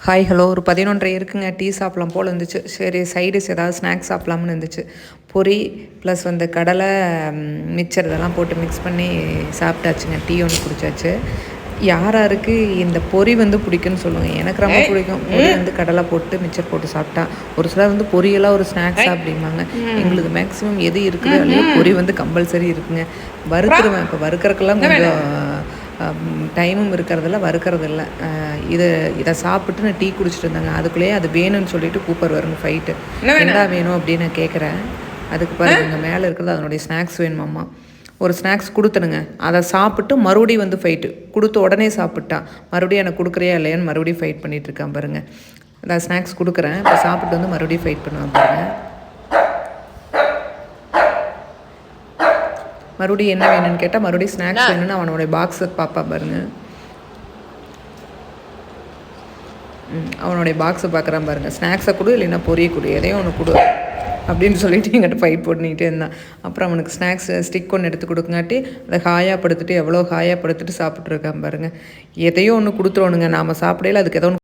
Hi hello ஒரு 11:30 இருக்குங்க. Tea சாப்பிடலாம் போல் இருந்துச்சு. சரி சைடிஷ் ஏதாவது ஸ்நாக்ஸ் சாப்பிட்லாம்னு இருந்துச்சு. பொரி ப்ளஸ் வந்து கடலை மிக்சர் இதெல்லாம் போட்டு மிக்ஸ் பண்ணி சாப்பிட்டாச்சுங்க. டீ ஒன்று குடித்தாச்சு. யாராருக்கு இந்த பொரி வந்து பிடிக்குன்னு சொல்லுங்கள். எனக்கு ரொம்ப பிடிக்கும். பொரி வந்து கடலை போட்டு மிக்சர் போட்டு சாப்பிட்டா. ஒரு சிலர் வந்து பொரியெல்லாம் ஒரு ஸ்நாக்ஸாக அப்படிம்பாங்க. எங்களுக்கு மேக்ஸிமம் எது இருக்குதோ இல்லையோ பொரி வந்து கம்பல்சரி இருக்குங்க. வறுத்துருவேன். இப்போ வறுக்கிறதுக்கெல்லாம் கொஞ்சம் டைமும் இருக்கிறதில்ல, வறுக்கிறதில்ல. இதை சாப்பிட்டு நான் டீ குடிச்சிட்டு இருந்தேங்க. அதுக்குள்ளேயே அது வேணும்னு சொல்லிட்டு கூப்பிடுவாருங்க ஃபைட்டு. என்ன வேணும் அப்படின்னு நான் கேட்குறேன். அதுக்கு பாருங்க இங்கே மேலே இருக்கிறது அதனுடைய ஸ்நாக்ஸ் வேணுமாம்மா. ஒரு ஸ்நாக்ஸ் கொடுத்தனுங்க. அதை சாப்பிட்டு மறுபடியும் வந்து ஃபைட்டு. கொடுத்த உடனே சாப்பிட்டா மறுபடியும் எனக்கு கொடுக்குறியா இல்லையான்னு மறுபடியும் ஃபைட் பண்ணிகிட்டு இருக்கான் பாருங்கள். அதான் ஸ்நாக்ஸ் கொடுக்குறேன். இப்போ சாப்பிட்டு வந்து மறுபடியும் ஃபைட் பண்ணுவான் பாருங்கள். மறுபடியும் என்ன வேணும்னு கேட்டால் மறுபடியும் ஸ்நாக்ஸ் வேணும்னு அவனுடைய பாக்ஸை பார்ப்பான் பாருங்கள். அவனுடைய பாக்ஸை பார்க்குறான் பாருங்கள். ஸ்நாக்ஸை கொடு இல்லைன்னா பொரிய கொடு, எதையும் ஒன்று கொடு அப்படின்னு சொல்லிட்டு எங்கிட்ட ஃபைட் போட்டுக்கிட்டே இருந்தான். அப்புறம் அவனுக்கு ஸ்நாக்ஸ் ஸ்டிக் ஒன்று எடுத்து கொடுக்குங்காட்டி அதை ஹாயாக படுத்துட்டு எவ்வளோ ஹாயாக படுத்துட்டு சாப்பிட்ருக்கான் பாருங்கள். எதையோ ஒன்று கொடுத்துருவோனுங்க. நாம் சாப்பிடையில அதுக்கு ஏதோ ஒன்று